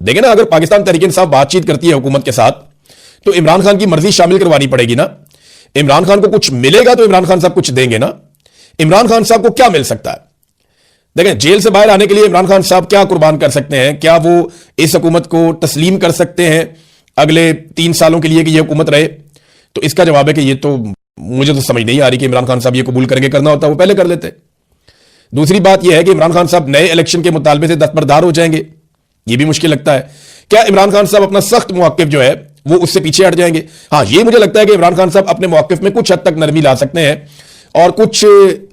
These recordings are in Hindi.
देखें ना, अगर पाकिस्तान तहरीक इंसाफ बातचीत करती है हुकूमत के साथ तो इमरान खान की मर्जी शामिल करवानी पड़ेगी ना। इमरान खान को कुछ मिलेगा तो इमरान खान साहब कुछ देंगे ना। इमरान खान साहब को क्या मिल सकता है? देखें, जेल से बाहर आने के लिए इमरान खान साहब क्या कुर्बान कर सकते हैं? क्या वो इस हुकूमत को तस्लीम कर सकते हैं अगले 3 सालों के लिए कि यह हुकूमत रहे? तो इसका जवाब है कि ये तो मुझे तो समझ नहीं आ रही कि इमरान खान साहब ये कबूल करके करना होता वो पहले कर लेते। दूसरी बात यह है कि इमरान खान साहब नए इलेक्शन के मुतालबे से दस्तबरदार हो जाएंगे, ये भी मुश्किल लगता है। क्या इमरान खान साहब अपना सख्त मौक़िफ़ जो है वो उससे पीछे हट जाएंगे? हाँ, ये मुझे लगता है कि इमरान खान साहब अपने मौक़िफ़ में कुछ हद तक नरमी ला सकते हैं और कुछ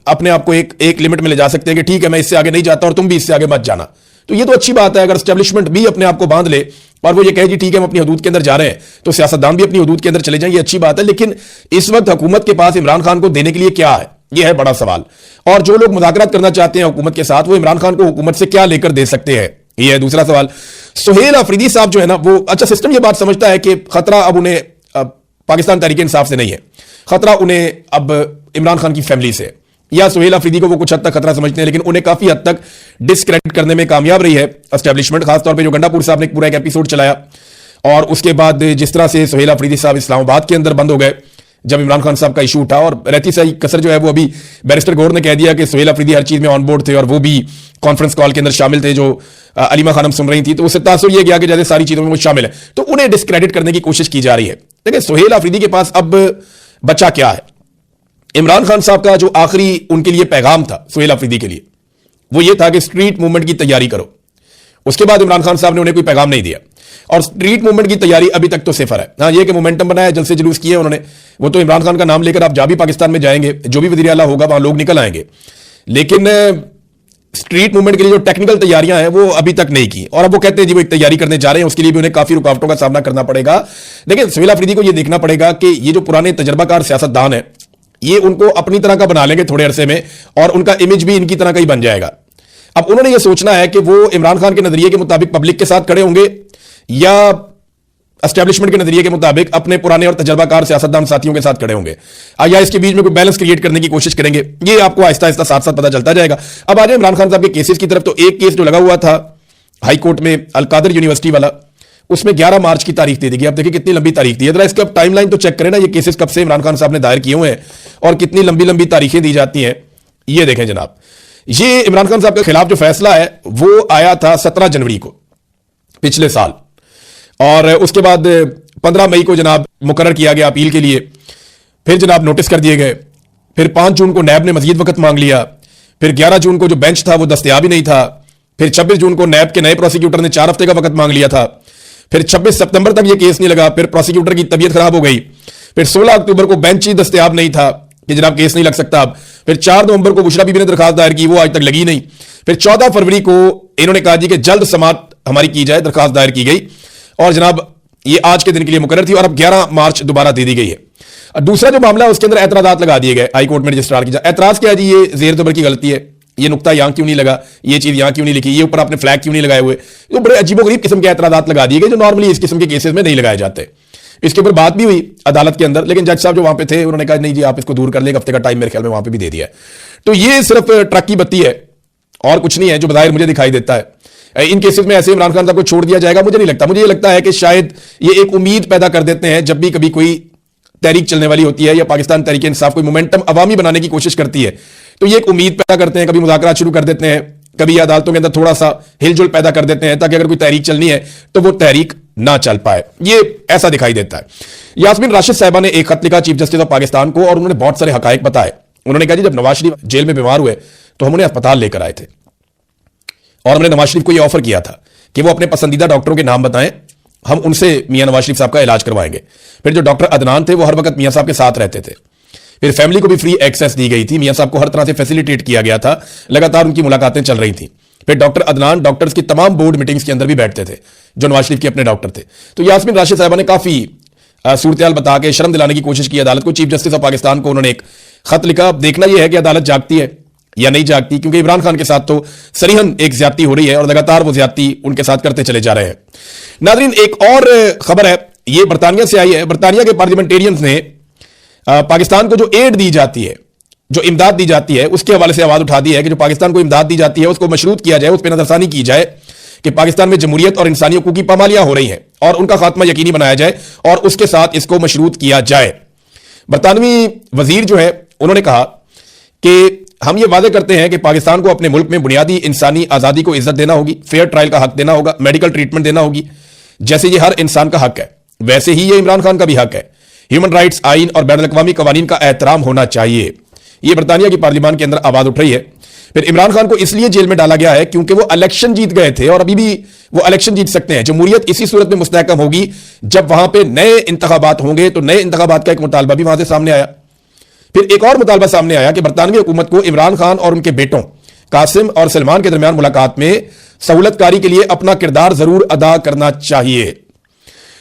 अपने आप को एक लिमिट में ले जा सकते हैं कि ठीक है, मैं इससे आगे नहीं जाता और तुम भी इससे आगे मत जाना। तो ये तो अच्छी बात है। अगर एस्टेब्लिशमेंट भी अपने आप को बांध ले और वो ये कहे जी ठीक है हम अपनी हदूद के अंदर जा रहे हैं, तो सियासतदान भी अपनी हदूद के अंदर चले जाएं, ये अच्छी बात है। लेकिन इस वक्त हुकूमत के पास इमरान खान को देने के लिए क्या है, यह है बड़ा सवाल। और जो लोग मुज़ाकरात करना चाहते हैं हुकूमत के साथ, वो इमरान खान को हुकूमत से क्या लेकर दे सकते हैं, यह है दूसरा सवाल। सुहेल अफरीदी साहब जो है ना, वो अच्छा सिस्टम ये बात समझता है कि खतरा अब उन्हें पाकिस्तान तहरीक इंसाफ से नहीं है, खतरा उन्हें अब इमरान खान की फैमिली से, या सुहेल अफरीदी को वो कुछ हद तक खतरा समझते हैं, लेकिन उन्हें काफी हद तक डिस्क्रेडिट करने में कामयाब रही है एस्टेब्लिशमेंट। खासतौर पे जो गंडापुर साहब ने पूरा एक एपिसोड चलाया और उसके बाद जिस तरह से सुहेल अफरीदी साहब इस्लामाबाद के अंदर बंद हो गए जब इमरान खान साहब का इशू उठा, और रहती सही कसर जो है वो अभी बैरिस्टर गौर ने कह दिया कि सुहेल अफरीदी हर चीज में ऑन बोर्ड थे और वो भी कॉन्फ्रेंस कॉल के अंदर शामिल थे जो अलीमा खानम सुन रही थी, तो उससे तासुर यह गया कि जैसे सारी चीजों में वो शामिल है, तो उन्हें डिस्क्रेडिट करने की कोशिश की जा रही है। देखिए, सुहेल अफरीदी के पास अब बचा क्या है? इमरान खान साहब का जो आखिरी उनके लिए पैगाम था सुहेल अफरीदी के लिए, वो ये था कि स्ट्रीट मूवमेंट की तैयारी करो। उसके बाद इमरान खान साहब ने उन्हें कोई पैगाम नहीं दिया और स्ट्रीट मूवमेंट की तैयारी अभी तक तो सिफर है। हाँ, ये कि मोमेंटम बनाया, जलसे जुलूस किए उन्होंने, वो तो इमरान खान का नाम लेकर आप जहां भी पाकिस्तान में जाएंगे, जो भी वज़ीर आला होगा वहां लोग निकल आएंगे, लेकिन स्ट्रीट मूवमेंट के लिए जो टेक्निकल तैयारियां हैं वो अभी तक नहीं की। और अब वो कहते हैं जी वो एक तैयारी करने जा रहे हैं, उसके लिए भी उन्हें काफी रुकावटों का सामना करना पड़ेगा। देखिए, सुहेल अफरीदी को यह देखना पड़ेगा कि ये जो पुराने तजर्बाकार सियासतदान है, ये उनको अपनी तरह का बना लेंगे थोड़े अरसे में और उनका इमेज भी इनकी तरह का ही बन जाएगा। अब उन्होंने ये सोचना है कि वो इमरान खान के नजरिए के मुताबिक पब्लिक के साथ खड़े होंगे या एस्टेब्लिशमेंट के नजरिए के मुताबिक अपने पुराने और तजर्बाकार सियासतदान साथियों के साथ खड़े होंगे, या इसके बीच में कोई बैलेंस क्रिएट करने की कोशिश करेंगे। ये आपको आहिस्ता आहिस्ता साथ साथ पता चलता जाएगा। अब आ जाए इमरान खान साहब के केसेस की तरफ। तो एक केस जो लगा हुआ था हाई कोर्ट में अलकादर यूनिवर्सिटी वाला, उसमें 11 मार्च की तारीख दे दी गई। आप देखिए कितनी लंबी तारीख दी है। जरा इसका टाइमलाइन तो चेक करें ना, ये केसेस कब से इमरान खान साहब ने दायर किए हुए हैं और कितनी लंबी लंबी तारीखें दी जाती हैं। ये देखें जनाब, ये इमरान खान साहब के खिलाफ जो फैसला है वो आया था 17 जनवरी को पिछले साल, और उसके बाद 15 मई को जनाब मुकर्रर किया गया अपील के लिए। फिर जनाब नोटिस कर दिए गए। फिर 5 जून को नैब ने मजीद वक्त मांग लिया। फिर 11 जून को जो बेंच था वो दस्तयाब ही नहीं था। फिर 26 जून को नैब के नए प्रोसिक्यूटर ने 4 हफ्ते का वक्त मांग लिया था। फिर 26 सितंबर तक ये केस नहीं लगा। फिर प्रोसिक्यूटर की तबीयत खराब हो गई। फिर 16 अक्टूबर को बेंच ही दस्तयाब नहीं था कि जनाब केस नहीं लग सकता अब। फिर 4 नवंबर को बुशरा बीबी ने दरखास्त दायर की, वो आज तक लगी नहीं। फिर 14 फरवरी को इन्होंने कहा जी कि जल्द समाअत हमारी की जाए, दरखास्त दायर की गई और जनाब ये आज के दिन के लिए मुकर्रर थी और अब 11 मार्च दोबारा दे दी गई है। दूसरा जो मामला है उसके अंदर एतराजात लगा दिए गए हाई कोर्ट में रजिस्ट्रार की। एतराज क्या है जी, ये जेर ज़बर की गलती है, ये नुक्ता यहां क्यों नहीं लगा, ये चीज यहां क्यों नहीं लिखी, ये ऊपर आपने फ्लैग क्यों नहीं लगाए हुए। तो बड़े अजीबोगरीब किस्म के एतराजात लगा दिए गए जो नॉर्मली इस किस्म के केसेस में नहीं लगाए जाते। इसके ऊपर बात भी हुई अदालत के अंदर, लेकिन जज साहब जो वहां पे थे उन्होंने कहा नहीं जी आप इसको दूर कर ले, एक हफ्ते का टाइम मेरे ख्याल में वहां पे भी दे दिया है। तो ये सिर्फ ट्रक की बत्ती है और कुछ नहीं है जो बज़ाहिर मुझे दिखाई देता है। इन केसेस में ऐसे इमरान खान साहब को छोड़ दिया जाएगा, मुझे नहीं लगता। मुझे ये लगता है कि शायद ये एक उम्मीद पैदा कर देते हैं जब भी कभी कोई तहरीक चलने वाली होती है या पाकिस्तान तहरीक इंसाफ कोई मोमेंटम अवामी बनाने की कोशिश करती है, तो ये एक उम्मीद पैदा करते हैं, कभी मुज़ाकरात शुरू कर देते हैं, कभी अदालतों के अंदर थोड़ा सा हिलजुल पैदा कर देते हैं ताकि अगर कोई तहरीक चलनी है तो वो तहरीक ना चल पाए। ये ऐसा दिखाई देता है। यास्मीन राशिद साहिबा ने एक खत लिखा चीफ जस्टिस ऑफ पाकिस्तान को और उन्होंने बहुत सारे हकायक बताए। उन्होंने कहा जी जब नवाज शरीफ जेल में बीमार हुए तो हम उन्हें अस्पताल लेकर आए थे और हमने नवाज शरीफ को यह ऑफर किया था कि वो अपने पसंदीदा डॉक्टरों के नाम बताएं, हम उनसे मियां नवाज शरीफ साहब का इलाज करवाएंगे। फिर जो डॉक्टर अदनान थे वो हर वक्त मियां साहब के साथ रहते थे। फिर फैमिली को भी फ्री एक्सेस दी गई थी, मियां साहब को हर तरह से फैसिलिटेट किया गया था, लगातार उनकी मुलाकातें चल रही थी। फिर डॉक्टर अदनान डॉक्टर्स की तमाम बोर्ड मीटिंग्स के अंदर भी बैठते थे जो नवाज शरीफ के अपने डॉक्टर थे। तो यास्मीन राशिद साहिबा ने काफी सूरत बता के शर्म दिलाने की कोशिश की अदालत को। चीफ जस्टिस ऑफ पाकिस्तान को उन्होंने एक खत लिखा। देखना यह है कि अदालत जागती है या नहीं जागती, क्योंकि इमरान खान के साथ तो सरीहन एक ज्यादती हो रही है और लगातार वो ज्यादती उनके साथ करते चले जा रहे हैं। नाज़रीन, एक और खबर है, ये बरतानिया से आई है। बरतानिया के पार्लियामेंटेरियंस ने पाकिस्तान को जो एड दी जाती है, जो इमदाद दी जाती है, उसके हवाले से आवाज उठा दी है कि जो पाकिस्तान को इमदाद दी जाती है उसको मशरूत किया जाए, उस पर नजरसानी की जाए कि पाकिस्तान में जमहूरियत और इंसानी हकूक की पामालियां हो रही हैं और उनका खात्मा यकीनी बनाया जाए और उसके साथ इसको मशरूत किया जाए। बरतानवी वजीर जो है उन्होंने कहा कि हम ये वादे करते हैं कि पाकिस्तान को अपने मुल्क में बुनियादी इंसानी आज़ादी को इज्जत देना होगी, फेयर ट्रायल का हक देना होगा, मेडिकल ट्रीटमेंट देना होगी, जैसे ये हर इंसान का हक है वैसे ही ये इमरान खान का भी हक है। ह्यूमन राइट्स आइन और बैनुल अक़वामी कवानीन का एहतराम होना चाहिए। ये बरतानिया की पार्लियामान के अंदर आवाज उठ रही है। फिर इमरान खान को इसलिए जेल में डाला गया है क्योंकि वो इलेक्शन जीत गए थे और अभी भी वो इलेक्शन जीत सकते हैं। जमहूरियत इसी सूरत में मुस्तहकम होगी जब वहां पे नए इंतखाबात होंगे। तो नए इंतखाबात का एक मुतालबा भी वहां से सामने आया। फिर एक और मुतालबा सामने आया कि बरतानवी हुकूमत को इमरान खान और उनके बेटों कासिम और सलमान के दरमियान मुलाकात में सहूलतकारी के लिए अपना किरदार जरूर अदा करना चाहिए।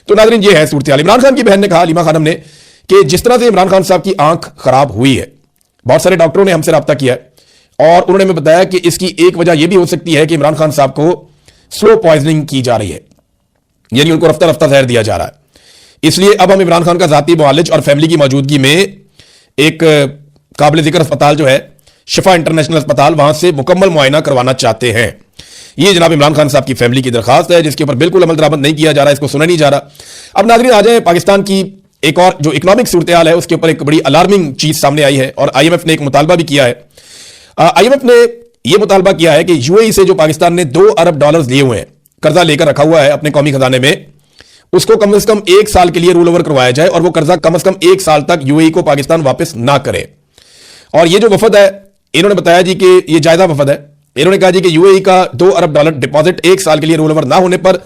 तो नाज़रीन, ये है सूरत हाल। इमरान खान की बहन ने कहा, हलीमा खानम ने, कि जिस तरह से इमरान खान साहब की आंख खराब हुई है, बहुत सारे डॉक्टरों ने हमसे रब्ता किया है और उन्होंने हमें बताया कि इसकी एक वजह यह भी हो सकती है कि इमरान खान साहब को स्लो पॉइजनिंग की जा रही है, यानी उनको रफ्ता रफ्ता जहर दिया जा रहा है। इसलिए अब हम इमरान खान का जाती मुआलिज और फैमिली की मौजूदगी में एक काबिल जिक्र अस्पताल जो है शिफा इंटरनेशनल अस्पताल, वहां से मुकम्मल मुआयना करवाना चाहते हैं। ये जनाब इमरान खान साहब की फैमिली की दरखास्त है जिसके ऊपर बिल्कुल अमल दरामद नहीं किया जा रहा है, इसको सुना नहीं जा रहा। अब नाज़रीन आ जाए पाकिस्तान की एक और जो इकोनॉमिक सूरत हाल है उसके ऊपर एक बड़ी अलार्मिंग चीज सामने आई है और IMF ने एक मुतालबा भी किया है। IMF ने यह मुतालबा किया है कि UAE से जो पाकिस्तान ने $2 अरब लिए हुए हैं, कर्जा लेकर रखा हुआ है अपने कौमी खजाने में, उसको कम से कम 1 साल के लिए रोल ओवर करवाया जाए और वो कर्जा कम से कम 1 साल तक UAE को पाकिस्तान वापस ना करे। और ये जो वफद है इन्होंने बताया जी कि ये जायजा वफद है। इन्होंने कहा जी कि UAE का $2 अरब डिपॉजिट 1 साल के लिए रोल ओवर ना होने पर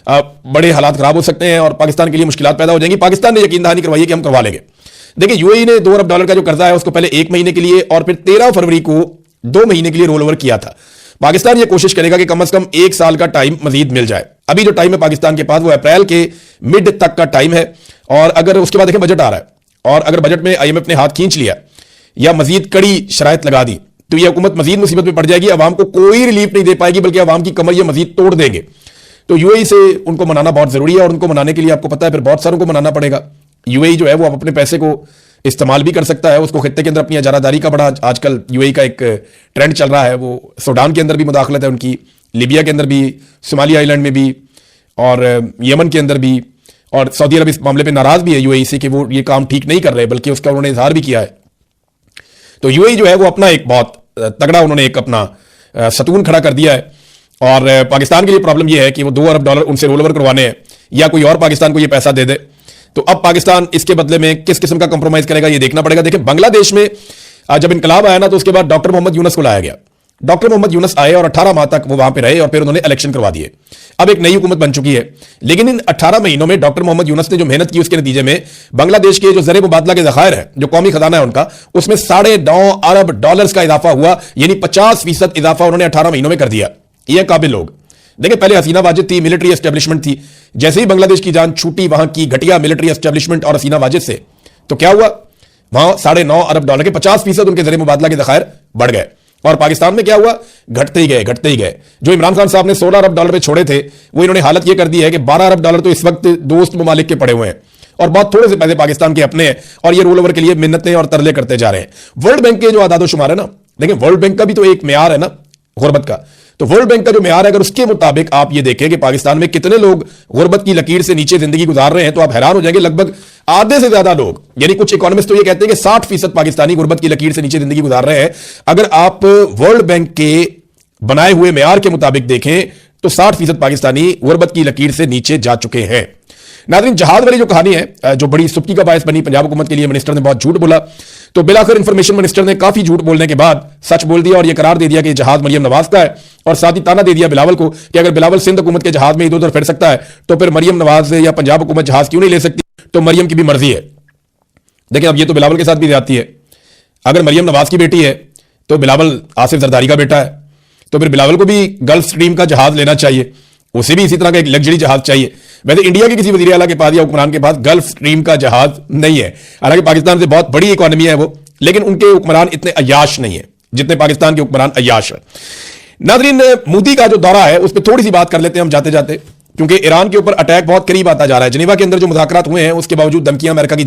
बड़े हालात खराब हो सकते हैं और पाकिस्तान के लिए मुश्किलात पैदा हो जाएंगी। पाकिस्तान ने यकीन दहानी करवाई है कि हम करवा लेंगे। देखिए, UAE ने $2 अरब का जो कर्जा है उसको पहले 1 महीने के लिए और फिर 13 फरवरी को 2 महीने के लिए रोल ओवर किया था। पाकिस्तान ये कोशिश करेगा कि कम से कम 1 साल का टाइम मजीद मिल जाए। अभी जो टाइम है पाकिस्तान के पास वो अप्रैल के मिड तक का टाइम है और अगर उसके बाद देखें बजट आ रहा है और अगर बजट में IMF ने हाथ खींच लिया या मजीद कड़ी शराइत लगा दी तो यह हुकूमत मजीद मुसीबत में पड़ जाएगी। अवाम को कोई रिलीफ नहीं दे पाएगी बल्कि अवाम की कमर ये मजीद तोड़ देंगे। तो UAE से उनको मनाना बहुत जरूरी है और उनको मनाने के लिए आपको पता है फिर बहुत सारों को मनाना पड़ेगा। UAE जो है वो अपने पैसे को इस्तेमाल भी कर सकता है, उसको खित्ते के अंदर अपनी इजारादारी का बड़ा आजकल UAE का एक ट्रेंड चल रहा है। वो सूडान के अंदर भी मुदाखलत है उनकी, लीबिया के अंदर भी, सोमाली आइलैंड में भी और यमन के अंदर भी, और सऊदी अरब इस मामले पर नाराज भी है UAE से कि वो ये काम ठीक नहीं कर रहे, बल्कि उसका उन्होंने इजहार भी किया है। तो UAE जो है वो अपना एक बहुत तगड़ा उन्होंने एक अपना सतून खड़ा कर दिया है और पाकिस्तान के लिए प्रॉब्लम यह है कि वो $2 अरब उनसे रोल ओवर करवाने हैं या कोई और पाकिस्तान को ये पैसा दे दे। तो अब पाकिस्तान इसके बदले में किस किस्म का कंप्रोमाइज करेगा ये देखना पड़ेगा। देखिए, बांग्लादेश में जब इनकलाब आया ना तो उसके बाद डॉक्टर मोहम्मद यूनुस को लाया गया। डॉक्टर मोहम्मद यूनुस आए और 18 माह तक वो वहां पे रहे और फिर उन्होंने इलेक्शन करवा दिए। अब एक नई हुकूमत बन चुकी है, लेकिन इन 18 महीनों में डॉक्टर मोहम्मद यूनुस ने जो मेहनत की उसके नतीजे में बांग्लादेश के जो ज़र मुबादला के ज़खायर है, जो कौमी खजाना है उनका, उसमें $9.5 अरब का इजाफा हुआ, यानी 50% इजाफा उन्होंने 18 महीनों में कर दिया। ये काबिल लोग। देखिए, पहले हसीना वाजिद थी, मिलिट्री एस्टेब्लिशमेंट थी। जैसे ही बांग्लादेश की जान छूटी वहां की घटिया मिलिट्री एस्टेब्लिशमेंट और हसीना वाजिद से, तो क्या हुआ, वहां $9.5 अरब के 50% उनके ज़र मुबादला के ज़खायर बढ़ गए। और पाकिस्तान में क्या हुआ, घटते ही गए। जो इमरान खान साहब ने $16 अरब पे छोड़े थे वो इन्होंने हालत ये कर दी है कि $12 अरब तो इस वक्त दोस्त ममालिक के पड़े हुए हैं और बहुत थोड़े से पैसे पाकिस्तान के अपने हैं और ये रोल ओवर के लिए मिन्नतें और तरले करते जा रहे हैं। वर्ल्ड बैंक के जो आदादो शुमार है ना, देखिए वर्ल्ड बैंक का भी तो एक म्यार है ना गुर्बत का। तो वर्ल्ड बैंक का जो म्यार है अगर उसके मुताबिक आप ये देखें कि पाकिस्तान में कितने लोग गुर्बत की लकीर से नीचे जिंदगी गुजार रहे हैं तो आप हैरान हो जाएंगे। लगभग आधे से ज्यादा लोग, यानी कुछ इकोनॉमिस्ट तो ये कहते हैं कि 60% पाकिस्तानी गुर्बत की लकीर से नीचे जिंदगी गुजार रहे हैं। अगर आप वर्ल्ड बैंक के बनाए हुए म्यार के मुताबिक देखें तो 60% पाकिस्तानी गुर्बत की लकीर से नीचे जा चुके हैं। नाज़रीन, जहाज वाली जो कहानी है जो बड़ी सुप्ती का बायस बनी पंजाब हुकूमत के लिए, मिनिस्टर ने बहुत झूठ बोला, तो बिलाखिर इंफॉर्मेशन मिनिस्टर ने काफी झूठ बोलने के बाद सच बोल दिया और यह करार दे दिया कि जहाज मरियम नवाज का है और साथ ही ताना दे दिया बिलावल को कि अगर बिलावल सिंध हुकूमत के जहाज में इधर उधर फिर सकता है तो फिर मरियम नवाज या पंजाब हुकूमत जहाज क्यों नहीं ले सकती, तो मरियम की भी मर्जी है। देखिए, अब ये तो बिलावल के साथ भी जाती है। अगर मरियम नवाज की बेटी है तो बिलावल आसिफ जरदारी का बेटा है, तो फिर बिलावल को भी गल्फ स्ट्रीम का जहाज लेना चाहिए, उसे भी इसी तरह का एक लग्जरी जहाज चाहिए। वैसे इंडिया के किसी वजीर आला के पास या हुक्मरान के पास गल्फ स्ट्रीम का जहाज नहीं है, हालांकि पाकिस्तान से बहुत बड़ी इकोनॉमी है वो, लेकिन उनके हुक्मरान इतने अय्याश नहीं है जितने पाकिस्तान के हुक्मरान अय्याश है। नाज़रीन, मोदी का जो दौरा है उस पर थोड़ी सी बात कर लेते हैं हम जाते जाते, क्योंकि ईरान के ऊपर अटैक बहुत करीब आता जा रहा है। जिनेवा के अंदर जो मुज़ाकरात हुए हैं उसके बावजूद धमकियां अमेरिका की